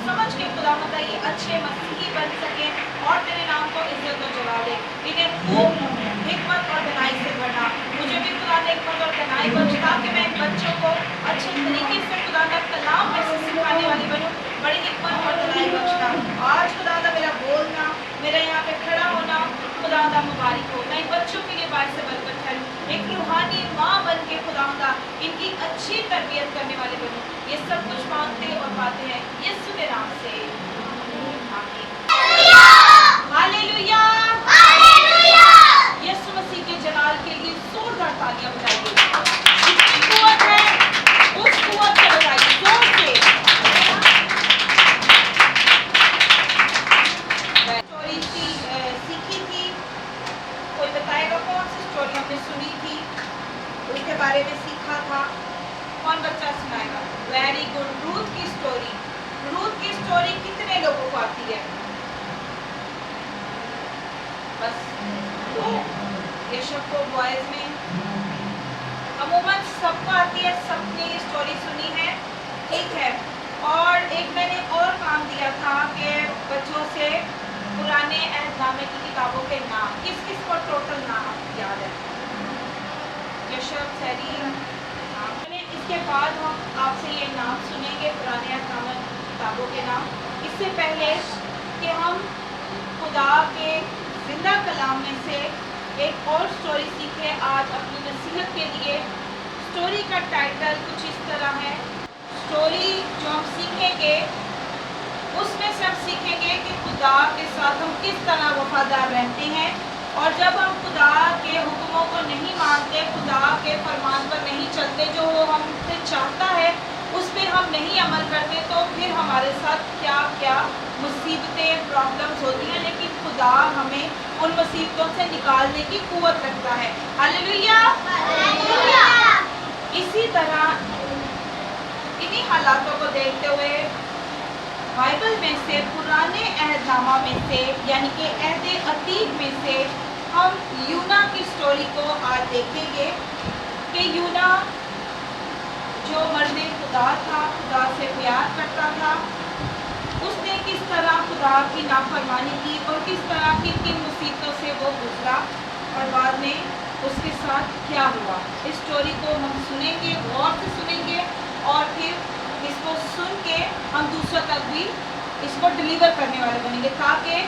समझ के खुदा ये अच्छे मसीही बन सके और तेरे नाम को इज्जत और जला दे। इन्हें खूब हिकमत और दनाई से भरना। मुझे भी खुदा ने हिकमत और दनाई बख्श ताकि मैं इन बच्चों को अच्छे तरीके से खुदा का कलाम में से सिखाने वाली बनूं। बड़ी हिकमत और दनाई बख्शना। आज खुदा मेरा बोलना, मेरा यहाँ पे खड़ा होना खुदा मुबारक हो। मैं इन बच्चों के लिए बायस बरकत है। एक रूहानी माँ बन के खुदा इनकी अच्छी तरबियत करने वाले बनूं। ये सब कुछ मांगते और पाते हैं यीशु के नाम से, आमीन। Hallelujah, hallelujah. यीशु मसीह के जलाल के लिए जोरदार तालियां बजाइए। कुव्वत है, उस कुव्वत से बजाइए जोर से। स्टोरी सीखी थी, कोई बताएगा कौन सी स्टोरी हमने सुनी थी, उसके बारे में सीखा था? कौन बच्चा सुनाएगा? Very good. रूथ की स्टोरी। रूथ की स्टोरी कितने लोगों को आती है? बस दो। यशब को बॉयज में अमूमन सबको आती है, सबने ये स्टोरी सुनी है, ठीक है। और एक मैंने और काम दिया था कि बच्चों से पुराने अहदनामे की किताबों के नाम, किस किस को टोटल नाम याद है? यशब, सैरी। इसके बाद हम आपसे ये नाम सुनेंगे पुराने अहदनामे की किताबों के नाम। इससे पहले कि हम खुदा के जिंदा कलाम में से एक और स्टोरी सीखें आज अपनी नसीहत के लिए। स्टोरी का टाइटल कुछ इस तरह है। स्टोरी जो हम सीखेंगे उसमें से हम सीखेंगे कि खुदा के साथ हम किस तरह वफादार रहते हैं, और जब हम खुदा के हुक्मों को नहीं मानते, खुदा के फरमान पर नहीं चलते, जो वो हमसे चाहता है उस पर हम नहीं अमल करते, तो फिर हमारे साथ क्या क्या मुसीबतें, प्रॉब्लम्स होती हैं। लेकिन खुदा हमें उन मुसीबतों से निकालने की कुव्वत रखता है। Hallelujah, hallelujah. इसी तरह इन्हीं हालातों को देखते हुए बाइबल में से, पुराने अहदनामा में से, यानी कि अहदे अतीक में से हम यूना की स्टोरी को आज देखेंगे कि यूना जो मर्द खुदा था, खुदा से प्यार करता था, उसने किस तरह खुदा की नाफरमानी की और किस तरह किन किन मुसीबतों से वो गुजरा और बाद में उसके साथ क्या हुआ। इस स्टोरी को हम सुनेंगे, गौर से सुनेंगे, और फिर इसको सुन के हम दूसरों तक भी इसको डिलीवर करने वाले बनेंगे, ताकि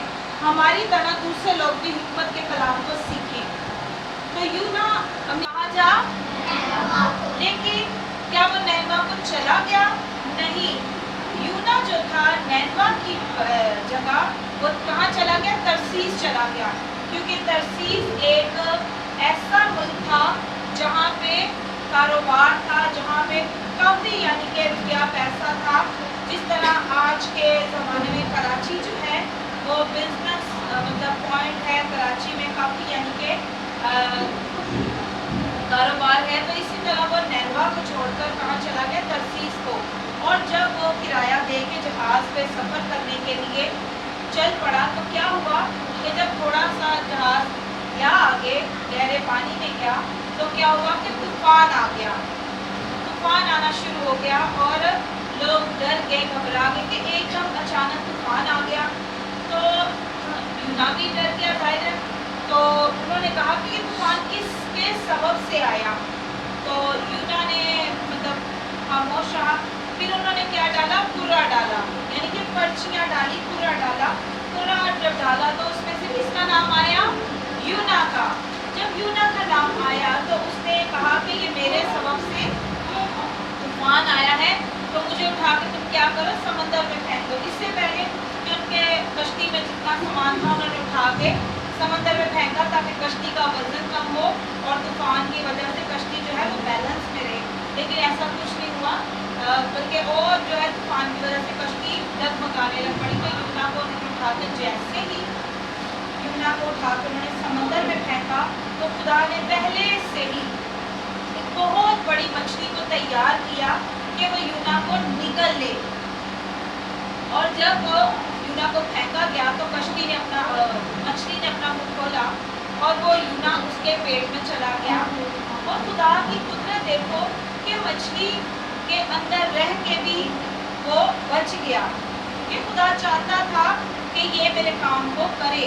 हमारी तरह दूसरे लोग भी हिकमत के कलाम को सीखें। तो यूना कहाँ जा, लेकिन क्या वो नैनवा को चला गया? नहीं। यूना जो था नैनवा की जगह वो कहाँ चला गया? तरसीस चला गया, क्योंकि तरसीस एक ऐसा मुल्क था जहाँ पे कारोबार था, जहाँ पे काफ़ी यानी कि रुपया पैसा था। जिस तरह आज के ज़माने में कराची जो है वो बिजनेस मतलब पॉइंट है, कराची में काफ़ी यानी कि कारोबार है। तो इसी तरह वो नैनवा को छोड़कर कहाँ चला गया? तरसीस को। और जब वो किराया दे के जहाज़ पे सफ़र करने के लिए चल पड़ा, तो क्या हुआ कि जब थोड़ा सा जहाज़ गया आगे, गहरे पानी में गया, तो क्या हुआ कि तूफान आ गया। तूफान आना शुरू हो गया और लोग डर गए, घबरा गए कि एकदम अचानक तूफान आ गया। तो यूना भी डर गया जाहिर है। तो उन्होंने कहा कि ये तूफान किसके सबब से आया। तो यूना ने मतलब खामोश रहा। फिर उन्होंने क्या डाला? कुरा डाला, यानी कि पर्चियाँ डाली, कुरा डाला। कुरा जब डाला तो उसमें से किसका नाम आया? यूना का। जब यूना का नाम आया तो उसने कहा कि ये मेरे सबब से तूफान आया है, तो मुझे उठा के तुम क्या करो? समंदर में फेंक दो। इससे पहले कि उनके कश्ती में जितना सामान था उन्होंने उठा के समंदर में फेंका, ताकि कश्ती का वजन कम हो और तूफान की वजह से कश्ती जो है वो बैलेंस में रहे। लेकिन ऐसा कुछ नहीं हुआ, बल्कि और जो है तूफान की वजह से कश्ती डगमगाने लग पड़ी। तो यूना को उन्होंने उठा के, जैसे ही यूना को उठा के उन्होंने समंदर में फेंका, तो खुदा ने पहले से ही एक बहुत बड़ी मछली को तैयार किया कि वो यूना को निगल ले। और जब यूना को फेंका गया तो मछली ने अपना मुंह खोला और वो यूना उसके पेट में चला गया। और खुदा की कुदरत देखो कि मछली के अंदर रह के भी वो बच गया। खुदा चाहता था कि ये मेरे काम को करे।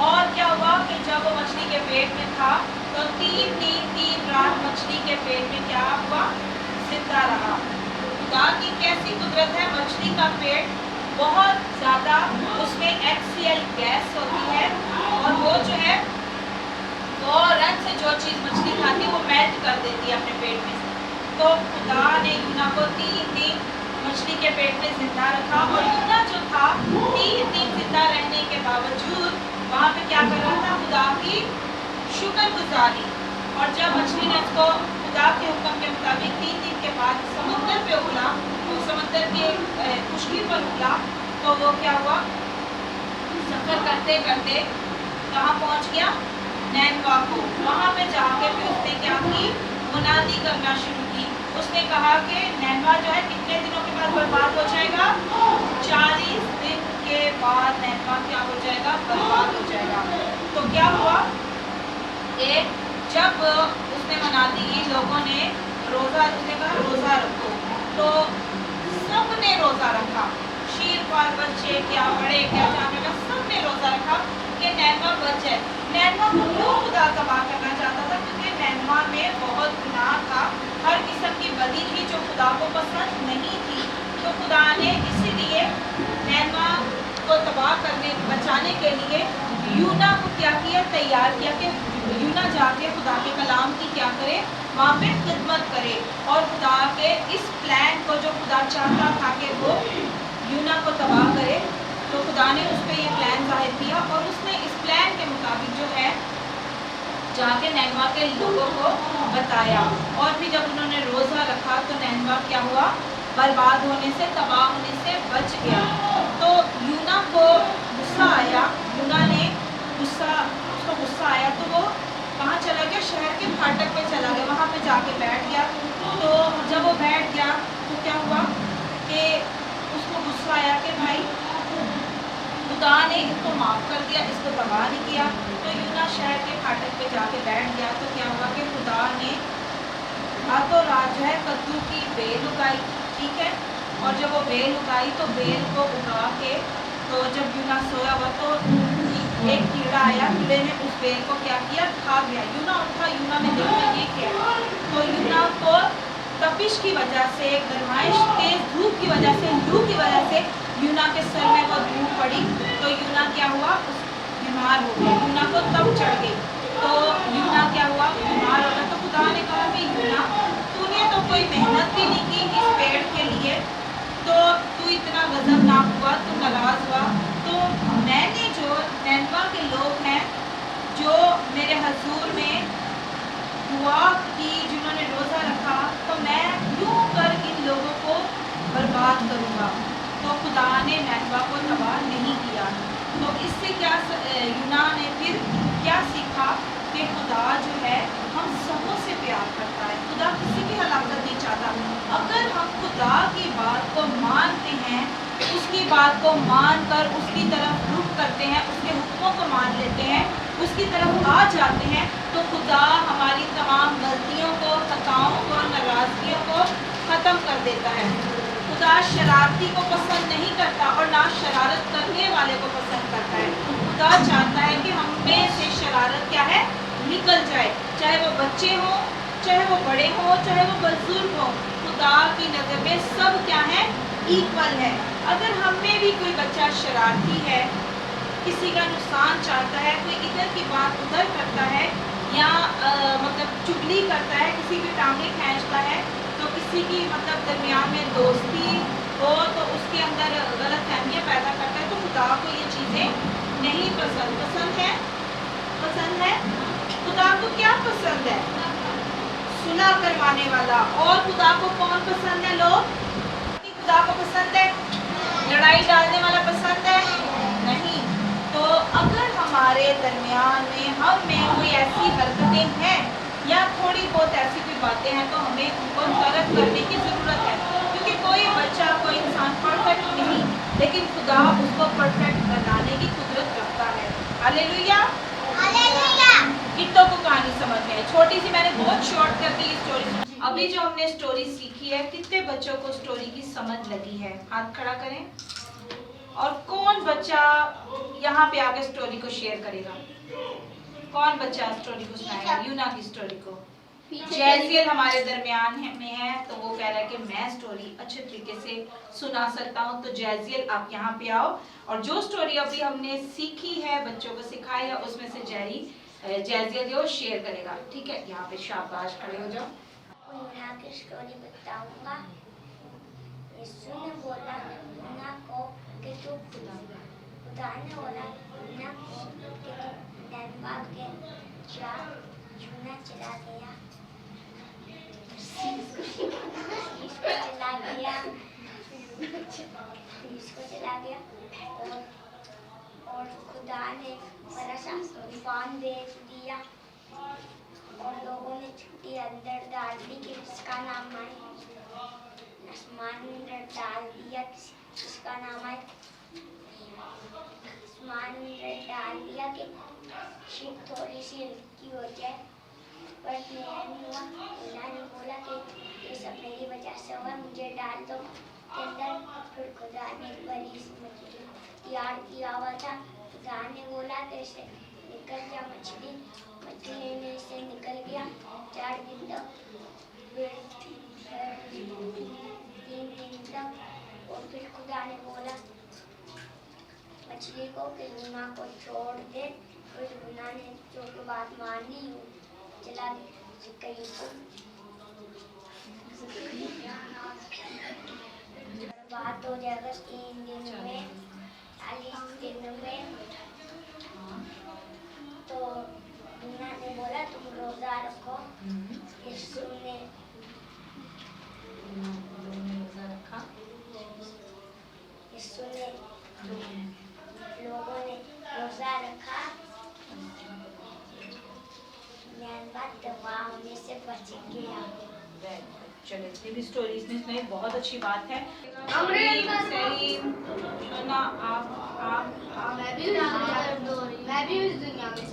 और क्या हुआ कि जब वो मछली के पेट में था तो 3 रात मछली के पेट में क्या हुआ, जिंदा रहा। खुदा की कैसी कुदरत है, मछली का पेट बहुत ज़्यादा, उसमें HCl गैस होती है और वो जो है फौरन से जो चीज़ मछली खाती है वो मेल्ट कर देती है अपने पेट में से। तो खुदा ने यूना को 3 दिन मछली के पेट में जिंदा रखा और यूना जो था 3 दिन जिंदा रहने के बावजूद वहाँ पे क्या कर रहा था, खुदा की शुक्रगुजारी। और जब मछली ने उसको खुदा के हुक्म के मुताबिक 3 दिन के बाद समुद्र पे उगला, तो समुद्र के खुशकी पर उगला, तो वो क्या हुआ, सफर करते करते कहाँ पहुँच गया, नैनवा को। वहाँ पे जाके फिर उसने क्या की, मुनादी करना शुरू की। उसने कहा कि नैनवा जो है कितने दिनों के बाद बर्बाद हो जाएगा, 40 दिन के बाद नैनवा क्या हो जाएगा, बर्बाद हो जाएगा। तो क्या हुआ कि जब उसने मुनादी की, लोगों ने रोज़ा, उसने कहा रोज़ा रखो, तो सबने रोज़ा रखा, शीर पाल बच्चे क्या बड़े क्या जाने का, सबने रोज़ा रखा कि नैनवा बच जाए। नैनवा को क्यों खुदा तबाह करना चाहता था, क्योंकि नैनवा में बहुत गुनाह था, हर किस्म की बदी थी जो खुदा को पसंद नहीं थी। तो खुदा ने इसीलिए नैनवा को तबाह करने, बचाने के लिए यूना को क्या किया, तैयार किया कि यूना जाके खुदा के कलाम की क्या करे, वहाँ पे खिदमत करे। और खुदा के इस प्लान को, जो खुदा चाहता था कि वो यूना को तबाह करे, तो खुदा ने उस पर ये प्लान जाहिर किया और उसने इस प्लान के मुताबिक जो है जाके नैनवा के लोगों को बताया। और फिर जब उन्होंने रोज़ा रखा तो नैनवा क्या हुआ, बर्बाद होने से, तबाह होने से बच गया। तो यूना को गुस्सा आया, यूना ने उसको गुस्सा आया तो वो कहाँ चला गया, शहर के फाटक पे चला गया, वहाँ पे जाके बैठ गया। तो जब वो बैठ गया तो क्या हुआ कि उसको गुस्सा आया कि भाई खुदा ने इसको माफ़ कर दिया, इसको तबाह नहीं किया। तो यूना शहर के फाटक पे जाके बैठ गया। तो क्या हुआ कि खुदा ने रातों रात जो है कद्दू की बेल उगाई, ठीक है। और जब वो बेल उगाई तो बेल को उगा के, तो जब यूना सोया हुआ तो एक कीड़ा आया, कीड़े ने उस बेल को क्या किया, खा गया। यूना उठा, यूना ने देखा ये क्या है, तो यूना को तपिश की वजह से, गर्माइश, तेज धूप की वजह से, लू की वजह से यूना के सर में वो धूप पड़ी। तो यूना क्या हुआ, बीमार हो गया, यूना को तब चढ़ गई। तो यूना क्या हुआ, बीमार हो गया। तो खुदा ने कहा कि यूना, तूने तो कोई मेहनत भी नहीं की इस पेड़ के लिए, तो तू इतना गजबनाक हुआ, तू नाराज़ हुआ। तो मैंने जो नैनवा के लोग हैं जो मेरे हजूर में दुआ की, जिन्होंने रोज़ा रखा, तो मैं यूँ कर इन लोगों को बर्बाद करूँगा। तो खुदा ने नैनवा को तबाह नहीं किया। तो इससे क्या यूना ने फिर क्या सीखा कि खुदा जो है हम सबों से प्यार करता है, खुदा किसी की हलाकत नहीं चाहता। अगर हम खुदा की बात को मानते हैं, उसकी बात को मानकर उसकी तरफ रुख करते हैं, उसके हुक्मों को मान लेते हैं, उसकी तरफ आ जाते हैं, तो खुदा हमारी तमाम गलतियों को, खताओं को, नाराज़गियों को ख़त्म कर देता है। खुदा शरारती को पसंद नहीं करता और ना शरारत करने वाले को पसंद करता है। खुदा चाहता है कि हम में से शरारत क्या है, निकल जाए, चाहे वो बच्चे हों, चाहे वो बड़े हों, चाहे वो बुजुर्ग हों। खुदा की नज़र में सब क्या है, इक्वल है। अगर हम में भी कोई बच्चा शरारती है, किसी का नुकसान चाहता है, कोई इधर की बात उधर करता है, या मतलब चुगली करता है, किसी की टांगें खींचता है, तो किसी की मतलब दरमियान में दोस्ती हो तो उसके अंदर गलत फहमियाँ पैदा करता है, तो खुदा को ये चीज़ें नहीं पसंद। पसंद है, पसंद है। खुदा को क्या पसंद है, सुलह करवाने वाला। और खुदा को कौन पसंद है, लोग? खुदा को पसंद है लड़ाई डालने वाला पसंद है? नहीं। तो अगर हमारे दरमियान में, हम में कोई ऐसी हरकतें हैं या थोड़ी बहुत ऐसी कोई बातें हैं, तो हमें उनको तरक करने की ज़रूरत है, क्योंकि कोई बच्चा, कोई इंसान परफेक्ट नहीं, लेकिन खुदा उसको परफेक्ट बनाने की कुदरत रखता है। Hallelujah, hallelujah. कितनों को कहानी समझ में आई? छोटी सी मैंने बहुत शॉर्ट कर दी स्टोरी। अभी जो हमने स्टोरी सीखी है, कितने बच्चों को स्टोरी की समझ लगी है? हाथ खड़ा करें। और कौन बच्चा यहाँ पे आके स्टोरी को शेयर करेगा? कौन बच्चा स्टोरी को सुनाएगा यूना की स्टोरी को? जैसियल हमारे दरमियान में है, तो वो कह रहा है कि मैं स्टोरी अच्छे तरीके से सुना सकता हूँ। तो जैसियल आप यहाँ पे आओ, और जो स्टोरी अभी हमने सीखी है, बच्चों को सिखाई है, उसमें से जैसियल जो शेयर करेगा। ठीक है, यहाँ पे शाबाश, खड़े हो जाओ। यूना की स्टोरी बताऊंगा। यीशु ने बोला यूना को कि तू खुदा ने बोला यूना को कि तू नैनवा के जा। यूना चला गया, इसको चला गया और खुदा ने बड़ा सा तूफान भेज दिया और लोगों ने छुट्टी अंदर डाल दी कि किसका नाम आए। आसमान ने डाल दिया किसका नाम आए। आसमान ने डाल दिया कि शिप थोड़ी सी हल्की हो जाए, पर नहीं हुआ। यूना ने बोला कि ये सब मेरी वजह से हुआ, मुझे डाल दो के अंदर। फिर खुदा ने एक बड़ी सी मछली तैयार किया हुआ था। खुदा ने बोला कि इसे निकल जा मछली। मछली में से निकल गया। 4 दिन तक, फिर 3 दिन तक। और फिर खुदा ने बोला मछली को कि यूना को छोड़ दे। फिर यूना ने जो की बात मान ली, चला कहीं को। बात हो जाएगा 3 दिन में, 40 दिन में। तो यूना ने बोला तुम रोजा रखो। यीशु ने रोजा रखा। यीशु ने लोगों ने रोजा रखा। नैनवा तबाह होने से बच गया। चलो, इतनी भी स्टोरी इसमें बहुत अच्छी बात है। मैं भी इस दुनिया में।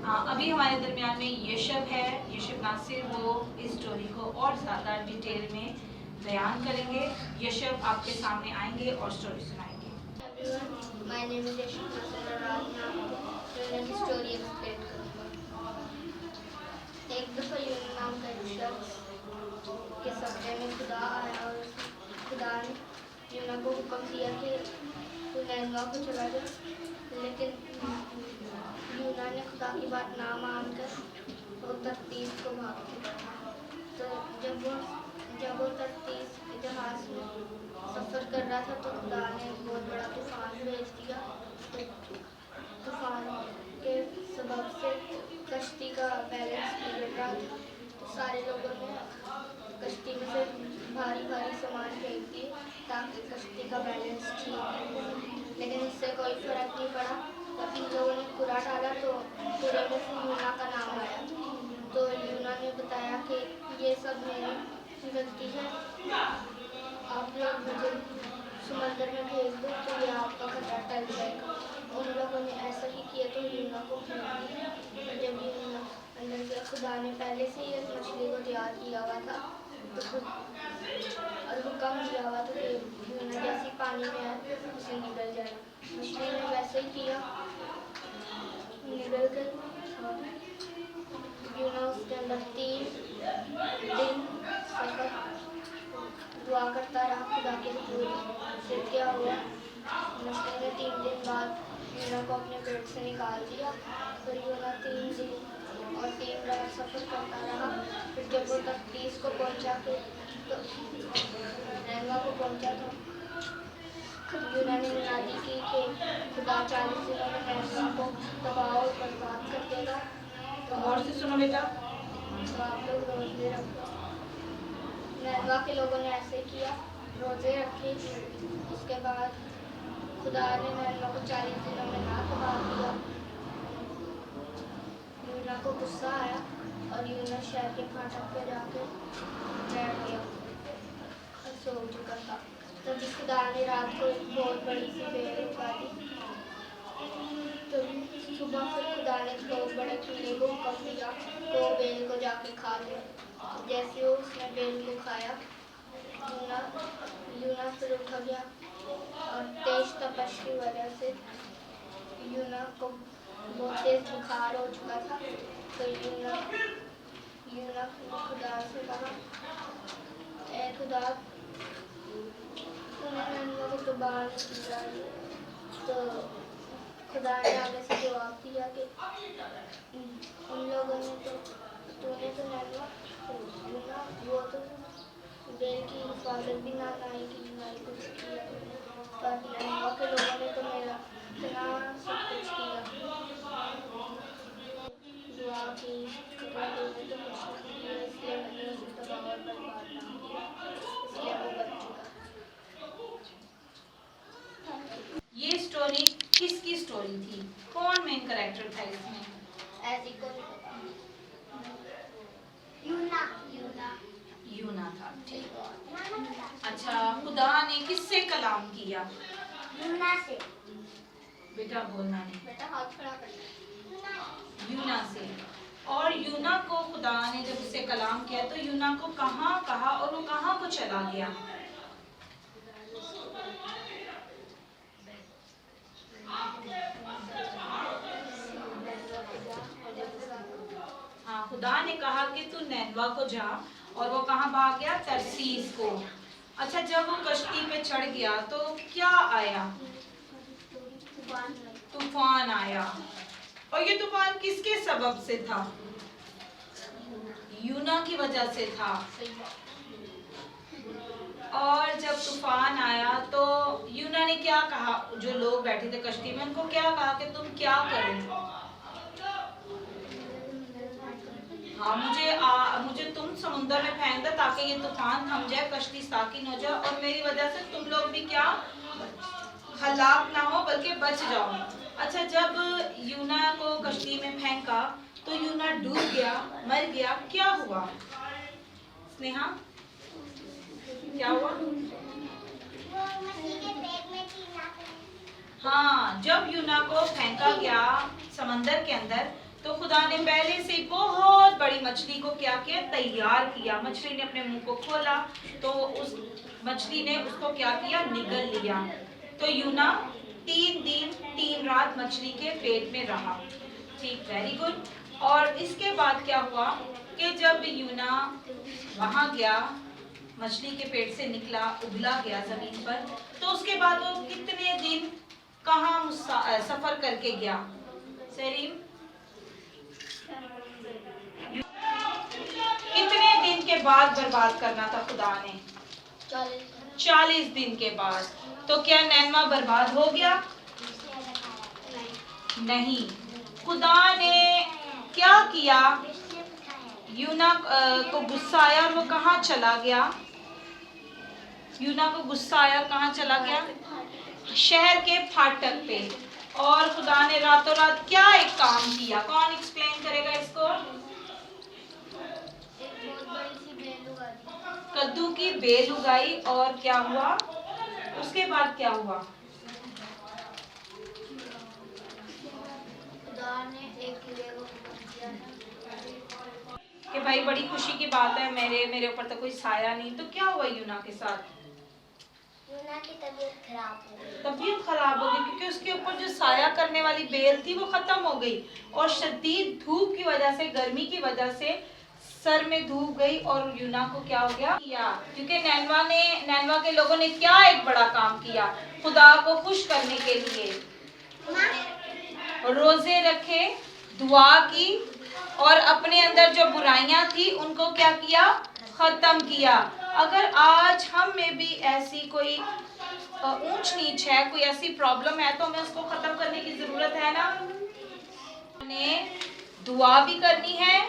अभी हमारे दरमियान में यशब है। यशब नासिर वो इस स्टोरी को और ज़्यादा डिटेल में बयान करेंगे। यशब आपके सामने आएंगे और स्टोरी सुनाएंगे। My name is Yashab Nasir और आज मैं आपको यूना की स्टोरी एक्सप्लेन करूँगा। एक दफ़ा यूना नाम का एक शख्स के सपने में खुदा आया और खुदा ने यूना को हुक्म दिया कि तू नैनवा को चला जा। लेकिन यूना ने खुदा की बात ना मानकर वो तर्तीस को भाग गया। तो जब वो तर्तीस जहाज में सफ़र कर रहा था, तो खुदा ने बहुत बड़ा तूफान भेज दिया। तो तूफान के सबब से कश्ती का बैलेंस बिगड़ रहा था। तो सारे लोगों ने कश्ती में से भारी भारी सामान फेंक दिए ताकि कश्ती का बैलेंस ठीक हो। लेकिन इससे कोई फर्क नहीं पड़ा। तब इन लोगों ने कुरा डाला तो कुरे में से यूना का नाम आया। तो यूना ने बताया कि ये सब मेरी गलती है, आप लोग मुझे समंदर में भेज दो तो ये आपका खतरा टल जाएगा। उन लोगों ने ऐसा ही किया तो यूना को भेज दिया। जब यूना अंदर से खुदा ने पहले से ही मछली को तैयार किया हुआ था, तो और हुक्म दिया हुआ था कि यूना जैसी पानी में है उसे निकल जाए। मछली ने वैसे ही किया, निकल गई। यूना उसके अंदर 3 दिन सफर दुआ करता रहा खुदा के हुजूर। फिर क्या हुआ, मछली ने 3 दिन बाद यूना को अपने पेट से निकाल दिया। फिर यूना 3 दिन और 3 रात सफ़र करता रहा। फिर जब वो 30 को पहुँचा तो नैनवा को पहुँचा तो यूना ने मुनादी की कि खुदा 40 दिनों में नैनवा को तबाह और बर्बाद कर देगा। तो और से सुनो बेटा। तो आप लोग रोजे रखो। नैनवा के लोगों ने ऐसे किया, रोजे रखे। उसके बाद खुदा ने नैनवा को 40 दिनों में ना तबाह किया। यूना को गुस्सा आया और यूना शहर के फाटक पे जाकर बैठ गया और सो चुका था। तभी खुदा ने रात को एक बहुत बड़ी सी बेल उठा दी। तो सुबह फिर खुदा ने बहुत बड़े कीड़े को हुक्म दिया तो बेल को जाके खा ले। जैसे उसने बेल को खाया, यूना फिर उठ गया और तेज तपश बारिश की वजह से यूना को बहुत तेज बुखार हो चुका था। तो यूना ने खुदा से कहा, ए खुदा, तूने नन्हे को तो बाहर निकाला है। तो खुदा ने आगे से जवाब दिया कि उन लोगों ने तो, तूने तो नन्हा यूना, वो तो बेल की हिफाजत भी ना नाई की, नाई कुछ किया तूने, पर नन्हा के लोगों ने तो मेरा इतना सब कुछ किया, दुआ की, खुदा तूने तो कुछ नहीं किया, इसलिए मैंने उसे तबाह और बर्बाद ना किया, इसलिए वो बच चुका। ये स्टोरी किसकी स्टोरी थी? कौन मेन कैरेक्टर था इसमें? ऐसी को यूना यूना था। ठीक। अच्छा, खुदा ने किससे कलाम किया? यूना से। बेटा बोलना नहीं। बेटा हाथ खड़ा कर। यूना से। और यूना को खुदा ने जब उससे कलाम किया तो यूना को कहाँ कहा और वो कहाँ को चला गया? हाँ, खुदा ने कहा कि तू नैनवा को जा, और वो कहाँ भाग गया? तरसीस को। अच्छा, जब वो कश्ती पे चढ़ गया तो क्या आया? तूफान आया। और ये तूफान किसके सबब से था? यूना की वजह से था। और जब तूफान आया तो यूना ने क्या कहा? जो लोग बैठे थे कश्ती में उनको क्या कहा कि तुम क्या करो? हाँ, मुझे तुम समुद्र में फेंक दो ताकि ये तूफान थम जाए, कश्ती साकिन हो जाए और मेरी वजह से तुम लोग भी क्या हलाक ना हो बल्कि बच जाओ। अच्छा, जब यूना को कश्ती में फेंका तो यूना डूब गया, मर गया। क्या हुआ स्नेहा? क्या हुआ? हाँ, जब यूना को फेंका गया समंदर के अंदर तो खुदा ने पहले से बहुत बड़ी मछली को क्या किया? तैयार किया। मछली ने अपने मुंह को खोला तो उस मछली ने उसको क्या किया? निगल लिया। तो यूना 3 दिन 3 रात मछली के पेट में रहा। ठीक, वेरी गुड। और इसके बाद क्या हुआ कि जब यूना वहां गया, मछली के पेट से निकला, उगला गया जमीन पर, तो उसके बाद वो कितने दिन कहाँ सफर करके गया? सरीम, कितने दिन के बाद बर्बाद करना था खुदा ने? 40 दिन के बाद। तो क्या नैनवा बर्बाद हो गया? नहीं। खुदा ने क्या किया? यूना को गुस्सा आया और वो कहाँ चला गया? यूना को गुस्सा आया और कहाँ चला गया? शहर के फाटक पे। और खुदा ने रातों रात क्या एक काम किया? कौन एक्सप्लेन करेगा इसको? कद्दू की बेल उगाई। और क्या हुआ? उसके बाद क्या हुआ? खुदा ने एक कीड़े को कि भाई बड़ी खुशी की बात है, मेरे ऊपर तो कोई साया नहीं। तो क्या हुआ यूना के साथ? यूना की तबीयत खराब हो गई। तबीयत खराब हो गई क्योंकि उसके ऊपर जो साया करने वाली बेल थी वो खत्म हो गई, और शदीद धूप की वजह से, गर्मी की वजह से सर में धूप गई और यूना को क्या हो गया? क्योंकि नैनवा के लोगों ने क्या एक बड़ा काम किया खुदा को खुश करने के लिए? रोजे रखे, दुआ की और अपने अंदर जो बुराइयां थी उनको क्या किया? खत्म किया। अगर आज हम में भी ऐसी कोई ऊंच नीच है, कोई ऐसी प्रॉब्लम है, तो हमें उसको खत्म करने की जरूरत है ना। हमें दुआ भी करनी है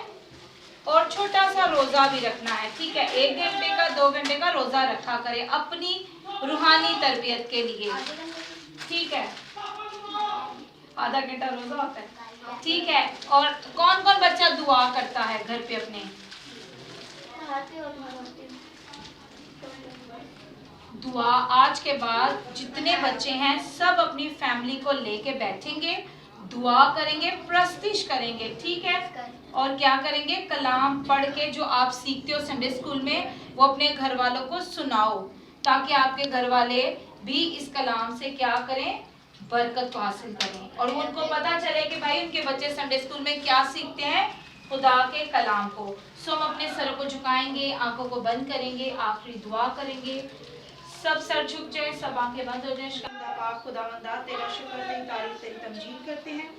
और छोटा सा रोजा भी रखना है। ठीक है, 1 घंटे का 2 घंटे का रोजा रखा करें अपनी रूहानी तरबियत के लिए। ठीक है, आधा घंटा रोजा होता है। ठीक है, और कौन कौन बच्चा दुआ करता है घर पे अपने? दुआ आज के बाद जितने बच्चे हैं सब अपनी फैमिली को लेके बैठेंगे, दुआ करेंगे, प्रस्तिश करेंगे। ठीक है, और क्या करेंगे? कलाम पढ़ के जो आप सीखते हो संडे स्कूल में, वो अपने घर वालों को सुनाओ ताकि आपके घर वाले भी इस कलाम से क्या करें? बरकत को हासिल करें और उनको पता चले कि भाई उनके बच्चे संडे स्कूल में क्या सीखते हैं, खुदा के कलाम को। सो हम अपने सर को झुकाएंगे, आंखों को बंद करेंगे, आखिरी दुआ करेंगे। सब सर झुक जाए, सब आंखें बंद हो जाए। खुदावंदा तेरा शुक्र, तेरी तारीफ, तेरी तमजीद करते हैं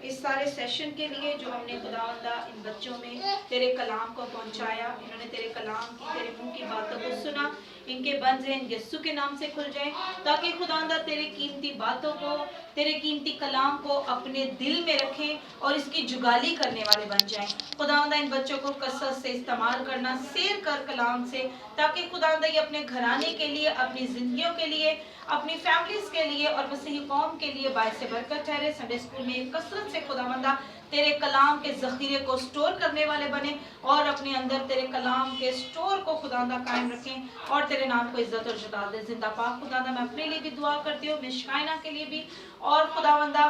इस सारे सेशन के लिए जो हमने खुदावंदा इन बच्चों में तेरे कलाम को पहुंचाया। इन्होंने तेरे कलाम की, तेरे मुंह की बातों को सुना। इनके बंद ज़हन यीशु के नाम से खुल जाए ताकि खुदावंदा तेरे कीमती बातों को, तेरे कीमती कलाम को अपने दिल में रखें और इसकी जुगाली करने वाले बन जाएं। खुदावंदा इन बच्चों को कसरत से इस्तेमाल करना, शेयर कर कलाम से, ताकि खुदावंदा ये अपने घराने के लिए, अपनी जिंदगियों के लिए, अपनी फैमिलीज के लिए और मसीही कौम के लिए बायस बरकत ठहरे। संडे स्कूल में कसरत से खुदावंदा तेरे कलाम के जखीरे को स्टोर करने वाले बने और अपने अंदर तेरे कलाम के स्टोर को खुदावंदा कायम रखें और तेरे नाम को इज्जत और जुदा दे। जिंदा पाक खुदावंदा मैं अपने लिए भी दुआ करती हूँ, मिस शाइना के लिए भी, और खुदावंदा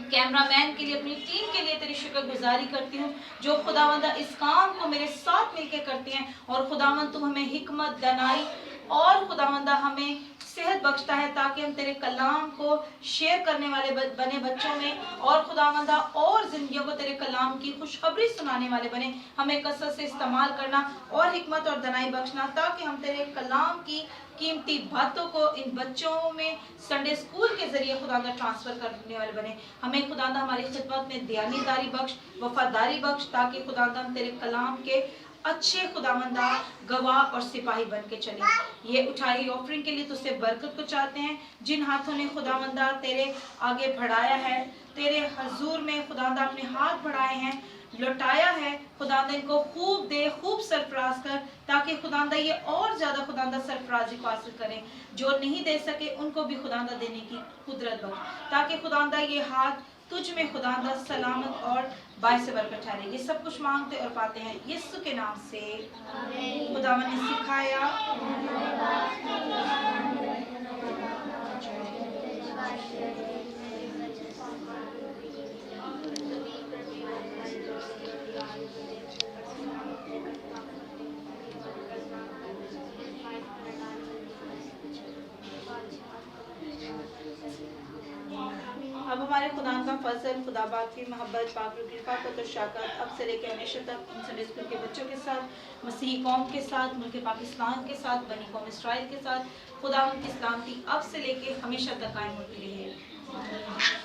कैमरामैन के लिए, अपनी टीम के लिए तेरी शुक्रगुजारी करती हूँ जो खुदावंदा इस काम को मेरे साथ मिलके करते हैं। और खुदावंद तू हमें हिकमत, दनाई और खुदावंदा हमें सेहत बख्शता है ताकि हम तेरे कलाम को शेयर करने वाले बने बच्चों में, और खुदावंदा और जिंदगियों को तेरे कलाम की खुशखबरी सुनाने वाले बने। हमें कसरत से इस्तेमाल करना और हिकमत और दनाई बख्शना ताकि हम तेरे कलाम की कीमती बातों को इन बच्चों में संडे स्कूल के जरिए खुदावंदा ट्रांसफर करने वाले बने। हमें खुदावंदा हमारी खिदमत में दयानिदारी बख्श, वफादारी बख्श, ताकि खुदावंदा हम तेरे कलाम के अच्छे खुदावंदा गवाह और सिपाही बन के चले। ये उठाई ऑफरिंग के लिए तुझसे बरकत को चाहते हैं। जिन हाथों ने खुदावंदा तेरे आगे बढ़ाया है, तेरे हजूर में खुदावंदा अपने हाथ बढ़ाए हैं, लौटाया है, खुदावंदा इनको खूब दे, खूब सरफराज कर, ताकि खुदावंदा ये और ज्यादा खुदावंदा सरफराजी को हासिल करें। जो नहीं दे सके उनको भी खुदावंदा देने की कुदरत बख्श, ताकि खुदावंदा ये हाथ तुझ में खुदावंदा सलामत और बायस बरकत ठहरे। ये सब कुछ मांगते और पाते हैं यीशु के नाम से। खुदावंद ने सिखाया। अब हमारे खुदा का फजल, खुदा बाप की मोहब्बत, पाक कृपा को तो शाकत अब से लेकर हमेशा तक इन संडे स्कूल के बच्चों के साथ, मसीही कौम के साथ, मुल्क पाकिस्तान के साथ, बनी कौम इसराइल के साथ, खुदा उनकी सलामती अब से लेकर हमेशा तक कायम होती रही।